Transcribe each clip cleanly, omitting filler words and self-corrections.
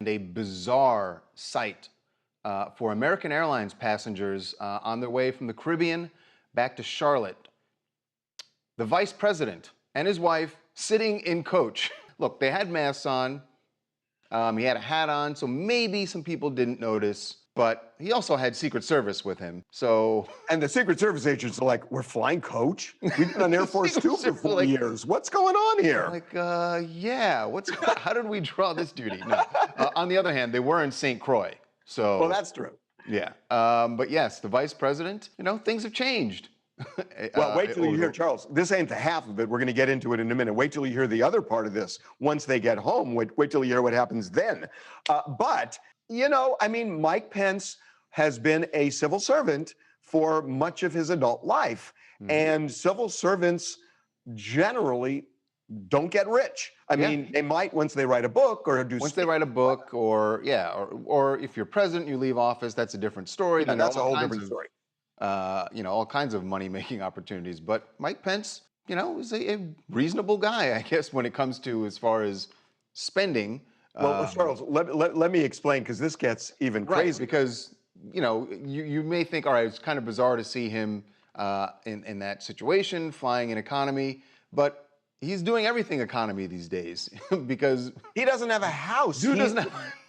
A bizarre sight for American Airlines passengers on their way from the Caribbean back to Charlotte. The vice president and his wife sitting in coach. Look, they had masks on. He had a hat on, so maybe some people didn't notice. But he also had Secret Service with him, so... And the Secret Service agents are like, we're flying coach? We've been on Air Force Two for 4 years. What's going on here? Like, yeah, how did we draw this duty? No. On the other hand, they were in St. Croix, so... Well, that's true. Yeah, but yes, the vice president, things have changed. Well, wait till you hear, Charles, this ain't the half of it. We're going to get into it in a minute. Wait till you hear the other part of this. Once they get home, wait till you hear what happens then. But... Mike Pence has been a civil servant for much of his adult life. And civil servants generally don't get rich. I mean, they might once they write a book or do... Once they write a book or if you're president, you leave office, that's a different story. Yeah, that's a whole different story. All kinds of money-making opportunities. But Mike Pence, is a reasonable guy, I guess, when it comes to as far as spending. Well, Charles, let me explain, because this gets even crazy. Right, because, you may think, all right, it's kind of bizarre to see him in that situation, flying an economy, but he's doing everything economy these days because... He doesn't have a house. Dude doesn't have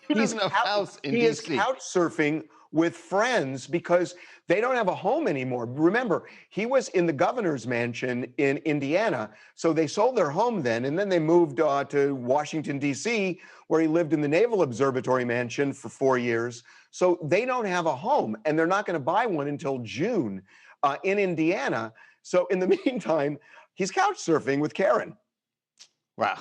a house in D.C. He is couch surfing with friends because they don't have a home anymore. Remember, he was in the governor's mansion in Indiana, so they sold their home then, and then they moved to Washington, D.C., where he lived in the Naval Observatory mansion for 4 years. So they don't have a home, and they're not going to buy one until June in Indiana. So in the meantime, he's couch surfing with Karen. Wow.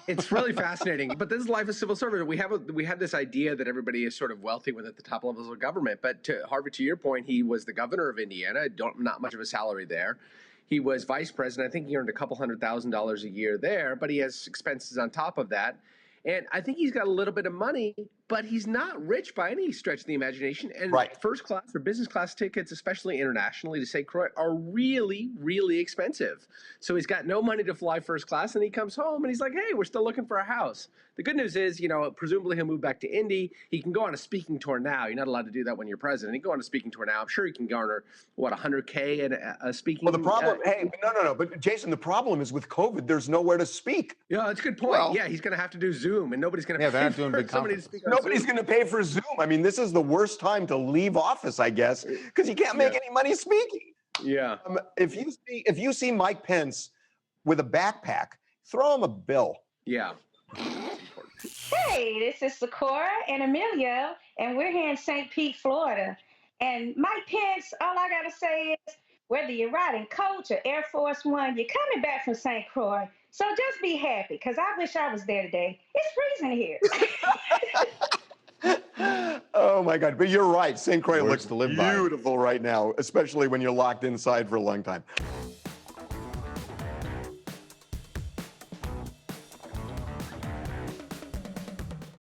It's really fascinating. But this is life as civil servant. We have this idea that everybody is sort of wealthy at the top levels of government. But Harvey, to your point, he was the governor of Indiana. Not much of a salary there. He was vice president. I think he earned a couple $100,000 a year there, but he has expenses on top of that. And I think he's got a little bit of money, but he's not rich by any stretch of the imagination. And first class or business class tickets, especially internationally to St. Croix, are really, really expensive. So he's got no money to fly first class, and he comes home and he's like, hey, we're still looking for a house. The good news is, presumably he'll move back to Indy. He can go on a speaking tour now. You're not allowed to do that when you're president. He can go on a speaking tour now. I'm sure he can garner, $100K at a speaking. Well, the problem, no. But Jason, the problem is with COVID, there's nowhere to speak. Yeah, that's a good point. Well, he's going to have to do Zoom, and nobody's going to pay for somebody to speak on Nobody's going to pay for Zoom. I mean, this is the worst time to leave office, I guess, because you can't make any money speaking. Yeah. If you see Mike Pence with a backpack, throw him a bill. Yeah. Hey, this is Sakura and Emilio, and we're here in St. Pete, Florida. And Mike Pence, all I got to say is, whether you're riding coach or Air Force One, you're coming back from St. Croix. So just be happy, because I wish I was there today. It's freezing here. Oh, my God. But you're right. St. Croix looks to live by. beautiful right now, especially when you're locked inside for a long time.